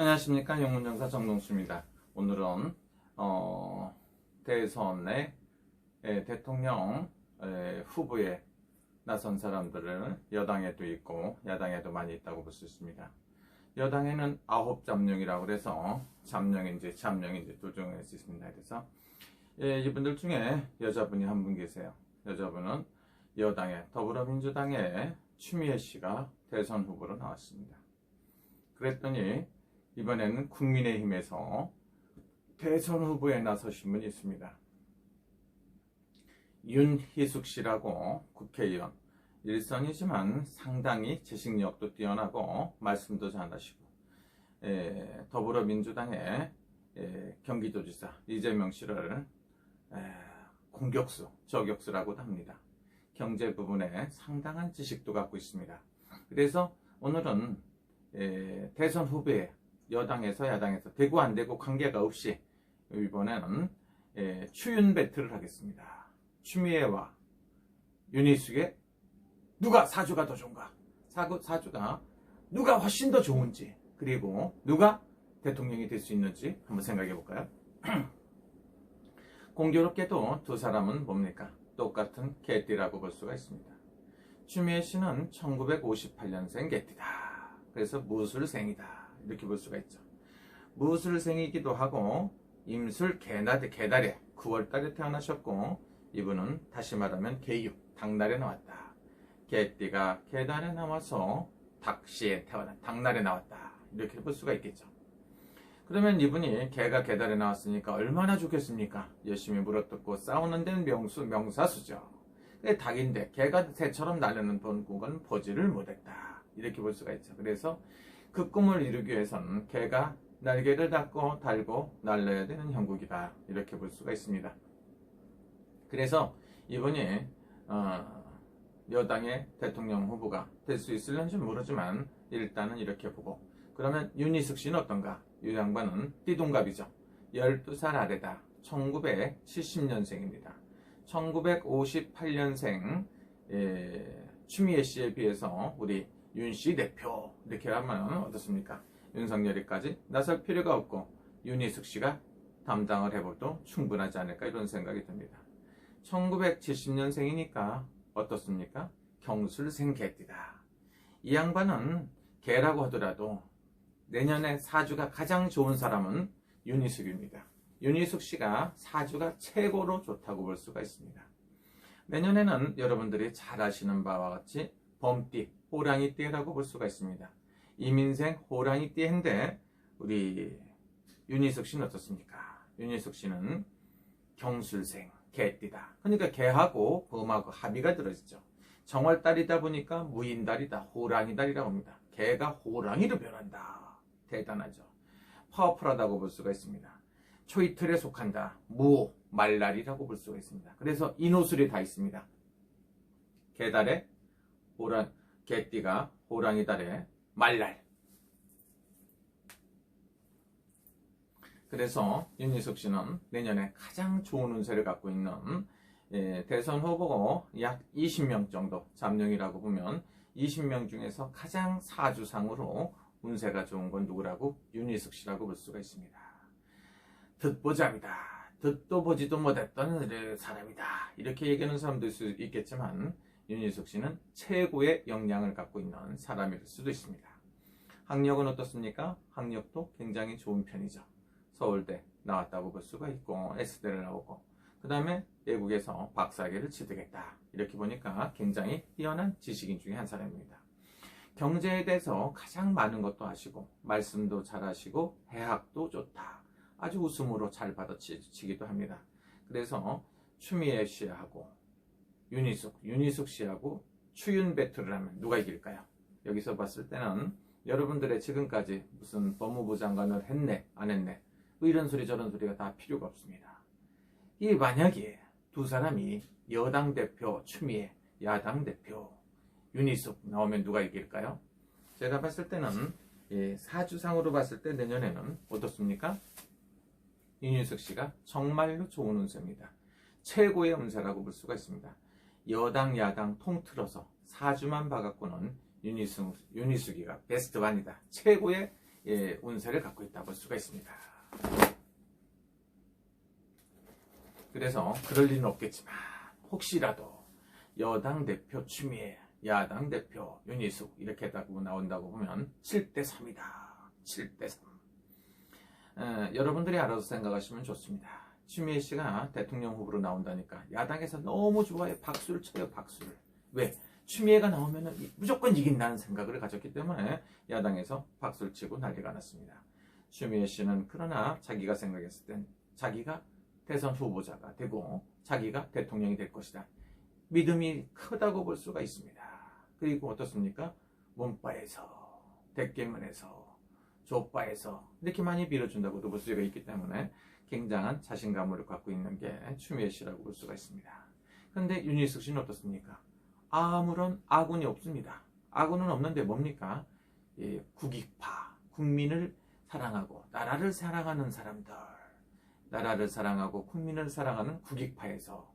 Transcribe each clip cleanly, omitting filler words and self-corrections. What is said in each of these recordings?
안녕하십니까. 영문정사 정동수입니다. 오늘은 대선의 대통령 후보에 나선 사람들을 여당에도 있고 야당에도 많이 있다고 볼 수 있습니다. 여당에는 9잠룡이라고 그래서 잠룡인지 잠룡인지 조정할 수 있습니다. 그래서 이분들 중에 여자분이 한 분 계세요. 여자분은 여당의 더불어민주당의 추미애 씨가 대선 후보로 나왔습니다. 그랬더니 이번에는 국민의힘에서 대선 후보에 나서신 분이 있습니다. 윤희숙 씨라고 국회의원, 일선이지만 상당히 지식력도 뛰어나고 말씀도 잘하시고 더불어민주당의 경기도지사 이재명 씨를 공격수, 저격수라고도 합니다. 경제 부분에 상당한 지식도 갖고 있습니다. 그래서 오늘은 대선 후보에 여당에서 야당에서 되고 안 되고 관계가 없이 이번에는 추윤 배틀을 하겠습니다. 추미애와 윤희숙의 누가 사주가 더 좋은가, 사주가 누가 훨씬 더 좋은지, 그리고 누가 대통령이 될 수 있는지 한번 생각해 볼까요? 공교롭게도 두 사람은 뭡니까? 똑같은 개띠라고 볼 수가 있습니다. 추미애 씨는 1958년생 개띠다. 그래서 무술생이다. 이렇게 볼 수가 있죠. 무술생이기도 하고 임술 개달에 9월달에 태어나셨고, 이분은 다시 말하면 개육, 닭날에 나왔다. 개띠가 개달에 나와서 닭시에 태어난 닭날에 나왔다. 이렇게 볼 수가 있겠죠. 그러면 이분이 개가 개달에 나왔으니까 얼마나 좋겠습니까? 열심히 물어뜯고 싸우는 데는 명사수죠. 닭인데 개가 새처럼 날르는 본국은 보지를 못했다. 이렇게 볼 수가 있죠. 그래서 그 꿈을 이루기 위해서는 개가 날개를 달고 날려야 되는 형국이다. 이렇게 볼 수가 있습니다. 그래서 이분이 여당의 대통령 후보가 될 수 있을는지 모르지만 일단은 이렇게 보고, 그러면 윤희숙 씨는 어떤가? 이 양반은 띠동갑이죠. 12살 아래다. 1970년생입니다. 1958년생 추미애 씨에 비해서 우리 윤씨 대표 이렇게 하면 어떻습니까? 윤석열이까지 나설 필요가 없고 윤희숙 씨가 담당을 해봐도 충분하지 않을까, 이런 생각이 듭니다. 1970년생이니까 어떻습니까? 경술생 개띠다. 이 양반은 개라고 하더라도 내년에 사주가 가장 좋은 사람은 윤희숙입니다. 윤희숙 씨가 사주가 최고로 좋다고 볼 수가 있습니다. 내년에는 여러분들이 잘 아시는 바와 같이 범띠, 호랑이띠라고 볼 수가 있습니다. 이민생 호랑이띠인데 우리 윤희숙 씨는 어떻습니까? 윤희숙 씨는 경술생 개띠다. 그러니까 개하고 범하고 합의가 들어있죠. 정월달이다 보니까 무인달이다, 호랑이달이라고 합니다. 개가 호랑이로 변한다. 대단하죠. 파워풀하다고 볼 수가 있습니다. 초이틀에 속한다. 말날이라고 볼 수가 있습니다. 그래서 인호술이 다 있습니다. 개달에 개띠가 호랑이달에 말날. 그래서 윤희숙 씨는 내년에 가장 좋은 운세를 갖고 있는 대선 후보고 약 20명 정도, 잠룡이라고 보면 20명 중에서 가장 사주상으로 운세가 좋은 건 누구라고? 윤희숙 씨라고 볼 수가 있습니다. 듣보잡이다. 듣도 보지도 못했던 사람이다. 이렇게 얘기하는 사람도 있을 수 있겠지만 윤희숙 씨는 최고의 역량을 갖고 있는 사람일 수도 있습니다. 학력은 어떻습니까? 학력도 굉장히 좋은 편이죠. 서울대 나왔다고 볼 수가 있고 S대를 나오고, 그 다음에 외국에서 박사학위를 취득했다. 이렇게 보니까 굉장히 뛰어난 지식인 중에 한 사람입니다. 경제에 대해서 가장 많은 것도 아시고 말씀도 잘하시고 해학도 좋다. 아주 웃음으로 잘 받아치기도 합니다. 그래서 추미애 씨하고 윤희숙 씨하고 추윤 배틀을 하면 누가 이길까요? 여기서 봤을 때는 여러분들의 지금까지 무슨 법무부 장관을 했네 안 했네 이런 소리 저런 소리가 다 필요가 없습니다. 이 만약에 두 사람이 여당 대표 추미애, 야당 대표 윤희숙 나오면 누가 이길까요? 제가 봤을 때는 사주상으로 봤을 때 내년에는 어떻습니까? 윤희숙 씨가 정말로 좋은 운세입니다. 최고의 운세라고 볼 수가 있습니다. 여당 야당 통틀어서 사주만 봐갖고는 윤희숙이가 베스트 1이다. 최고의 운세를 갖고 있다 볼 수가 있습니다. 그래서 그럴 리는 없겠지만 혹시라도 여당 대표 추미애, 야당 대표 윤희숙 이렇게 나온다고 보면 7대3이다. 7대3. 여러분들이 알아서 생각하시면 좋습니다. 추미애 씨가 대통령 후보로 나온다니까 야당에서 너무 좋아해. 박수를 쳐요. 박수를. 왜? 추미애가 나오면 무조건 이긴다는 생각을 가졌기 때문에 야당에서 박수를 치고 난리가 났습니다. 추미애 씨는 그러나 자기가 생각했을 땐 자기가 대선 후보자가 되고 자기가 대통령이 될 것이다. 믿음이 크다고 볼 수가 있습니다. 그리고 어떻습니까? 문바에서, 대깨문에서, 조바에서 이렇게 많이 빌어준다고도 볼 수가 있기 때문에 굉장한 자신감을 갖고 있는 게 추미애 씨라고 볼 수가 있습니다. 그런데 윤희숙 씨는 어떻습니까? 아무런 아군이 없습니다. 아군은 없는데 뭡니까? 국익파, 국민을 사랑하고 나라를 사랑하는 사람들, 나라를 사랑하고 국민을 사랑하는 국익파에서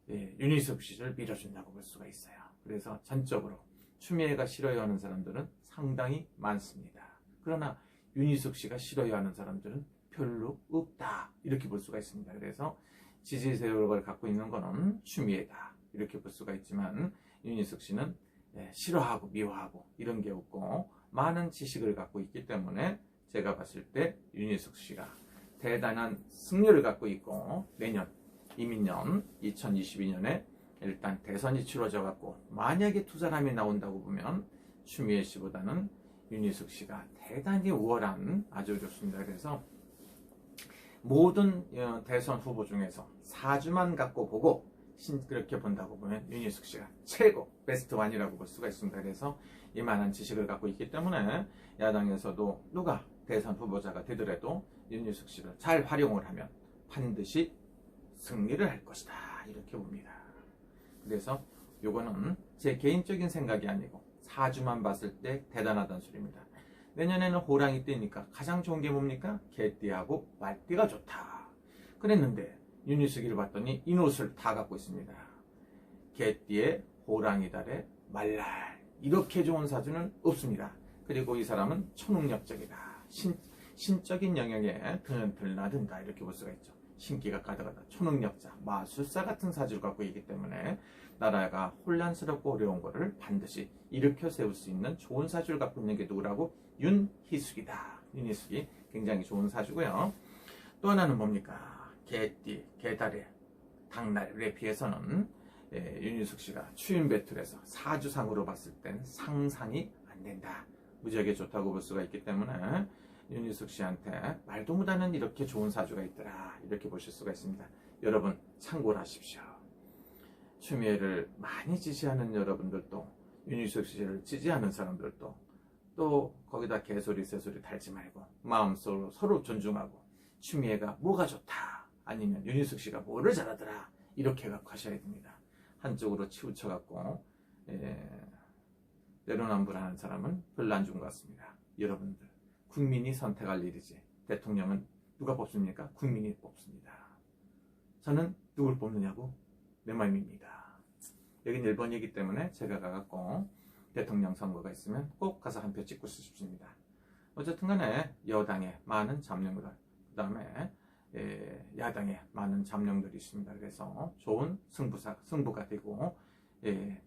윤희숙 씨를 밀어준다고 볼 수가 있어요. 그래서 전적으로 추미애가 싫어하는 사람들은 상당히 많습니다. 그러나 윤희숙 씨가 싫어하는 사람들은 별로 없다. 이렇게 볼 수가 있습니다. 그래서 지지 세력을 갖고 있는 거는 추미애다. 이렇게 볼 수가 있지만 윤희숙 씨는 싫어하고 미워하고 이런 게 없고 많은 지식을 갖고 있기 때문에 제가 봤을 때 윤희숙 씨가 대단한 승률을 갖고 있고 내년 이민년 2022년에 일단 대선이 치러져 갖고 만약에 두 사람이 나온다고 보면 추미애 씨보다는 윤희숙 씨가 대단히 우월한 아주 좋습니다. 그래서 모든 대선 후보 중에서 사주만 갖고 보고 그렇게 본다고 보면 윤희숙 씨가 최고 베스트 원이라고 볼 수가 있습니다. 그래서 이만한 지식을 갖고 있기 때문에 야당에서도 누가 대선 후보자가 되더라도 윤희숙 씨를 잘 활용을 하면 반드시 승리를 할 것이다. 이렇게 봅니다. 그래서 요거는 제 개인적인 생각이 아니고 사주만 봤을 때 대단하다는 소리입니다. 내년에는 호랑이 띠니까 가장 좋은 게 뭡니까? 개띠하고 말띠가 좋다. 그랬는데 윤희숙이를 봤더니 이 옷을 다 갖고 있습니다. 개띠에 호랑이 달에 말날 이렇게 좋은 사주는 없습니다. 그리고 이 사람은 초능력적이다. 신적인 영역에 드나든다 이렇게 볼 수가 있죠. 신기가 가득하다. 초능력자, 마술사 같은 사주를 갖고 있기 때문에 나라가 혼란스럽고 어려운 것을 반드시 일으켜 세울 수 있는 좋은 사주를 갖고 있는 게 누구라고? 윤희숙이다. 윤희숙이 굉장히 좋은 사주고요. 또 하나는 뭡니까? 개띠, 개달에, 당날에 비해서는 윤희숙 씨가 추인 배틀에서 사주상으로 봤을 땐 상상이 안 된다. 무지하게 좋다고 볼 수가 있기 때문에 윤희숙 씨한테 말도 못하는 이렇게 좋은 사주가 있더라. 이렇게 보실 수가 있습니다. 여러분 참고를 하십시오. 추미애를 많이 지지하는 여러분들도 윤희숙 씨를 지지하는 사람들도 또 거기다 개소리 새소리 달지 말고 마음속으로 서로 존중하고 추미애가 뭐가 좋다 아니면 윤희숙 씨가 뭐를 잘하더라 이렇게 갖고 하셔야 됩니다. 한쪽으로 치우쳐 갖고 내로남불하는 사람은 별로 안 좋은 것 같습니다. 여러분들 국민이 선택할 일이지 대통령은 누가 뽑습니까? 국민이 뽑습니다. 저는 누굴 뽑느냐고 내 마음입니다. 여긴 1번이기 때문에 제가 가갖고 대통령 선거가 있으면 꼭 가서 한 표 찍고 싶습니다. 어쨌든 간에 여당에 많은 잠룡들 그 다음에 야당에 많은 잠룡들이 있습니다. 그래서 좋은 승부가 되고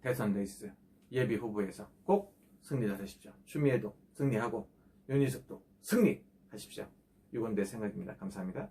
대선 레이스 예비 후보에서 꼭 승리하십시오. 추미애도 승리하고 윤희숙도 승리하십시오. 이건 내 생각입니다. 감사합니다.